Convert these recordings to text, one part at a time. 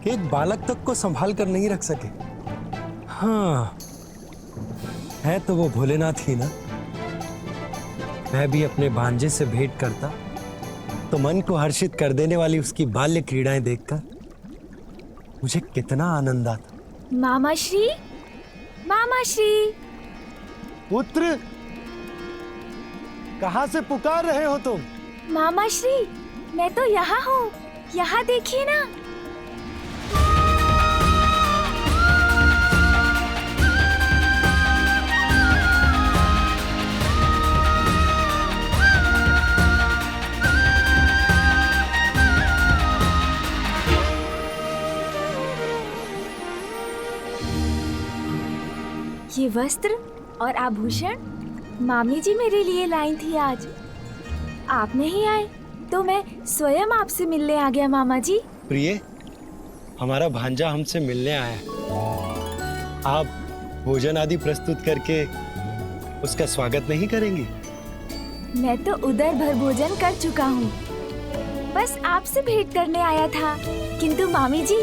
कि एक बालक तक को संभाल कर नहीं रख सके। हाँ, है तो वो भोलेनाथ ही ना। मैं भी अपने भांजे से भेंट करता तो मन को हर्षित कर देने वाली उसकी बाल्य क्रीड़ाएं देखकर मुझे कितना आनंद आता। मामा श्री, मामा श्री। पुत्र, कहां से पुकार रहे हो तुम? मामा श्री, मैं तो यहाँ हूँ, यहाँ देखिए ना। ये वस्त्र और आभूषण मामी जी मेरे लिए लाई थी आज। आप नहीं आए तो मैं स्वयं आपसे मिलने आ गया मामा जी। प्रिय, हमारा भांजा हमसे मिलने आया है। आप भोजन आदि प्रस्तुत करके उसका स्वागत नहीं करेंगी? मैं तो उदर भर भोजन कर चुका हूँ, बस आपसे भेंट करने आया था। किंतु मामी जी,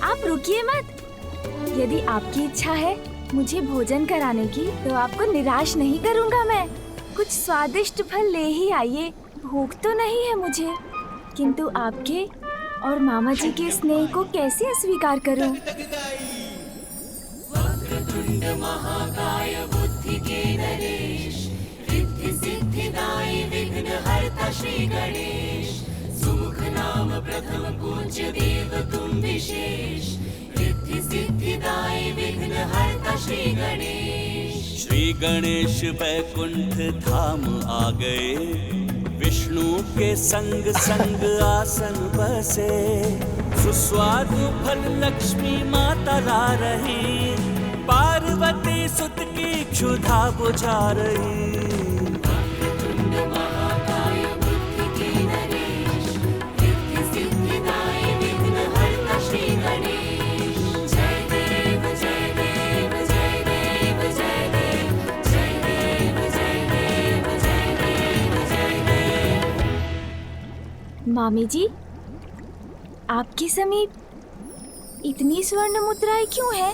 आप रुकिए मत। यदि आपकी इच्छा है मुझे भोजन कराने की तो आपको निराश नहीं करूँगा मैं। कुछ स्वादिष्ट फल ले ही आइए, भूख तो नहीं है मुझे, किंतु आपके और मामा जी के स्नेह को कैसे अस्वीकार करूं? सुमुख नाम प्रथम पूज्य देव तुम विशेष, रिद्धि सिद्धिदायी विघ्न हरता श्री गणेश। श्री गणेश वैकुंठ धाम आ गए, विष्णु के संग संग आसन बसे। सुस्वादु फल लक्ष्मी माता ला रही, पार्वती सुत की क्षुधा बुझा रही। मामी जी, आपके समीप इतनी स्वर्ण मुद्राएं क्यों है?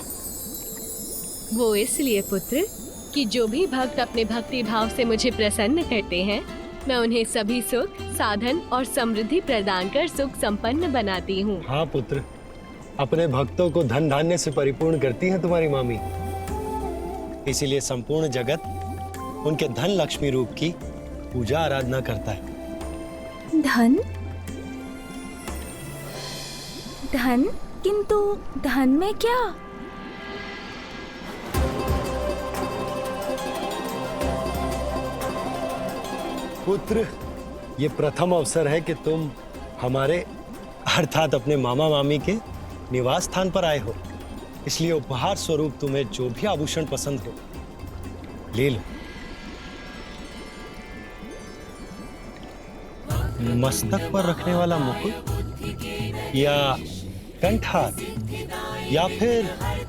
वो इसलिए पुत्र कि जो भी भक्त अपने भक्ति भाव से मुझे प्रसन्न करते हैं, मैं उन्हें सभी सुख, साधन और समृद्धि प्रदान कर सुख संपन्न बनाती हूँ। हाँ पुत्र, अपने भक्तों को धन धान्य से परिपूर्ण करती है तुम्हारी मामी। इसीलिए संपूर्ण जगत उनके धन लक्ष्मी रूप की पूजा आराधना करता है। धन? धन? किंतु धन में क्या? पुत्र, ये प्रथम अवसर है कि तुम हमारे अर्थात अपने मामा मामी के निवास स्थान पर आए हो, इसलिए उपहार स्वरूप तुम्हें जो भी आभूषण पसंद हो ले लो। मस्तक पर रखने वाला मुकुट या कंठहार या फिर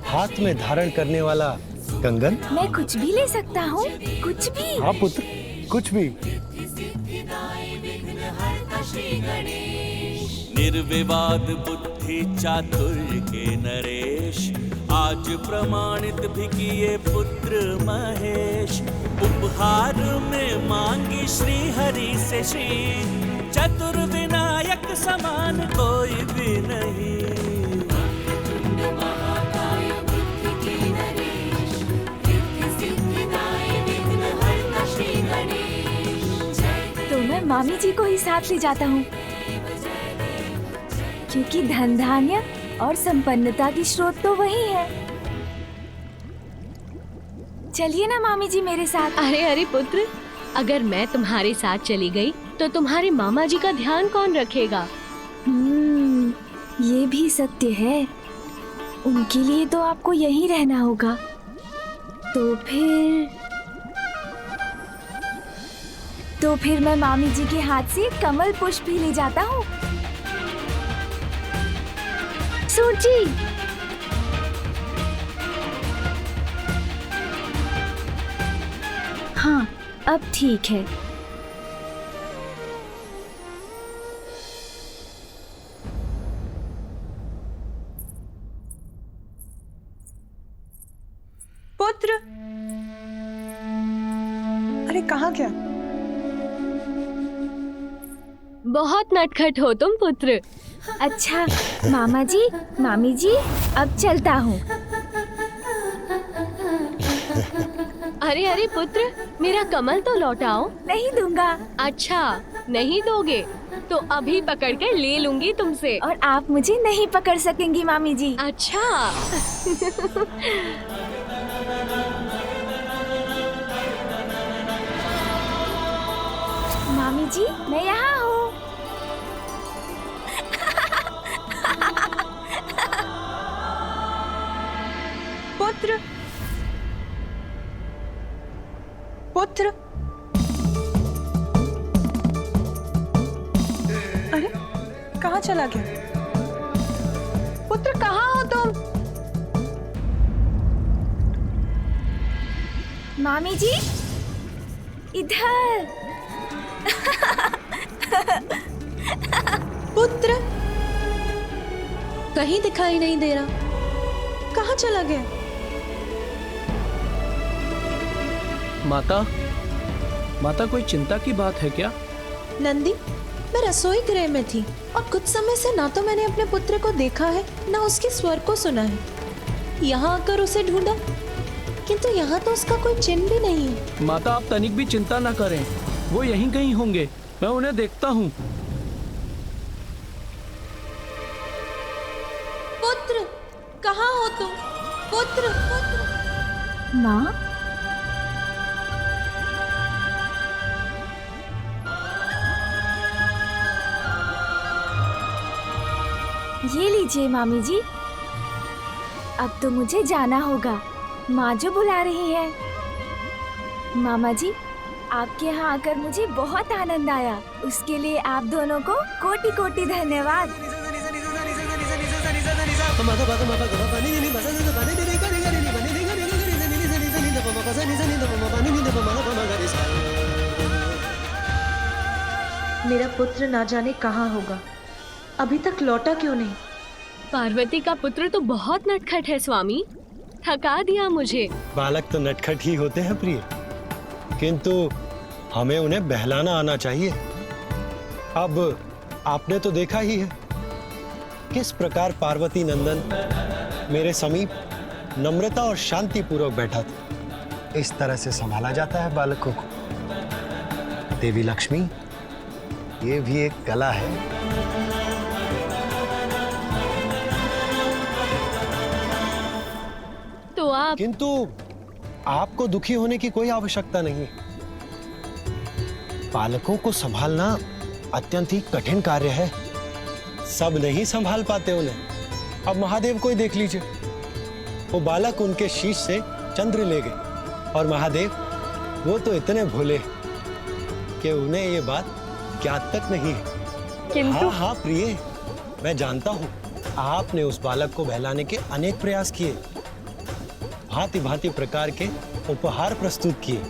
हाथ में धारण करने वाला कंगन? मैं कुछ भी ले सकता हूँ, कुछ भी। हाँ पुत्र, कुछ भी। निर्विवाद बुद्धि चातुर्य के नरेश, आज प्रमाणित भी किए पुत्र महेश। उपहार में मांगी श्री हरि से श्री, चतुर्विनायक समान कोई भी नहीं। तो मैं मामी जी को ही साथ ले जाता हूँ, क्योंकि धन धान्य और संपन्नता की स्रोत तो वही है। चलिए ना मामी जी मेरे साथ। अरे अरे पुत्र, अगर मैं तुम्हारे साथ चली गई तो तुम्हारे मामा जी का ध्यान कौन रखेगा? ये भी सत्य है। उनके लिए तो आपको यहीं रहना होगा। तो फिर मैं मामी जी के हाथ से कमल पुष्प भी ले जाता हूँ। सूची, हाँ अब ठीक है। पुत्र, अरे कहाँ गया? बहुत नटखट हो तुम पुत्र। अच्छा मामा जी, मामी जी, अब चलता हूँ। अरे अरे पुत्र, मेरा कमल तो लौटाओ। नहीं दूंगा। अच्छा नहीं दोगे तो अभी पकड़ कर ले लूंगी तुमसे। और आप मुझे नहीं पकड़ सकेंगी मामी जी। अच्छा मामी जी मैं यहाँ हूँ। पुत्र, पुत्र, अरे कहाँ चला गया? पुत्र कहाँ हो तुम? मामी जी इधर। पुत्र कहीं दिखाई नहीं दे रहा, कहाँ चला गया? माता, माता कोई चिंता की बात है क्या? नंदी, मैं रसोई गृह में थी और कुछ समय से ना तो मैंने अपने पुत्र को देखा है ना उसके स्वर को सुना है। यहाँ आकर उसे ढूंढा किंतु यहाँ तो उसका कोई चिन्ह भी नहीं है। माता आप तनिक भी चिंता न करें, वो यहीं कहीं होंगे, मैं उन्हें देखता हूँ। पुत्र कहाँ हो तुम? पुत्र, पुत्र। माँ ये लीजिए मामी जी। अब तो मुझे जाना होगा, माँ जो बुला रही है। मामा जी आपके यहाँ आकर मुझे बहुत आनंद आया, उसके लिए आप दोनों को कोटि कोटि धन्यवाद। मेरा पुत्र ना जाने कहाँ होगा, अभी तक लौटा क्यों नहीं? पार्वती का पुत्र तो बहुत नटखट है स्वामी, थका दिया मुझे। बालक तो नटखट ही होते हैं प्रिय, किंतु हमें उन्हें बहलाना आना चाहिए। अब आपने तो देखा ही है किस प्रकार पार्वती नंदन मेरे समीप नम्रता और शांति पूर्वक बैठा था। इस तरह से संभाला जाता है बालकों को। देवी लक्ष्मी, ये भी एक कला है। तो आप किंतु आपको दुखी होने की कोई आवश्यकता नहीं है। बालकों को संभालना अत्यंत ही कठिन कार्य है, सब नहीं संभाल पाते उन्हें। अब महादेव को ही देख लीजिए, वो बालक उनके शीश से चंद्र ले गए और महादेव वो तो इतने भोले कि उन्हें ये बात ज्ञात तक नहीं है। हाँ हाँ प्रिय, मैं जानता हूँ आपने उस बालक को बहलाने के अनेक प्रयास किए, भांति भांति प्रकार के उपहार प्रस्तुत किए,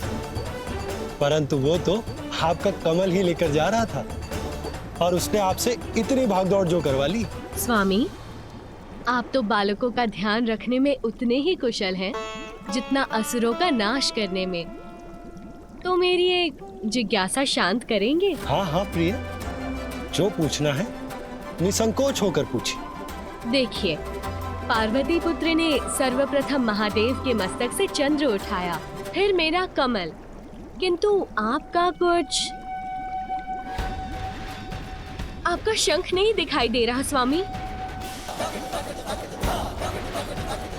परंतु वो तो आपका कमल ही लेकर जा रहा था और उसने आपसे इतनी भागदौड़ जो करवा ली। स्वामी, आप तो बालकों का ध्यान रखने में उतने ही कुशल हैं जितना असुरों का नाश करने में। तो मेरी एक जिज्ञासा शांत करेंगे? हाँ हाँ प्रिय, जो पूछना है निसंकोच होकर पूछिए। देखिए, पार्वती पुत्र ने सर्वप्रथम महादेव के मस्तक से चंद्र उठाया, फिर मेरा कमल, किंतु आपका शंख नहीं दिखाई दे रहा स्वामी।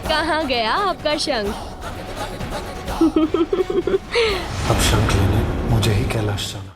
कहाँ गया आपका शंख? अब शंख लेने मुझे ही कैलाश जाना।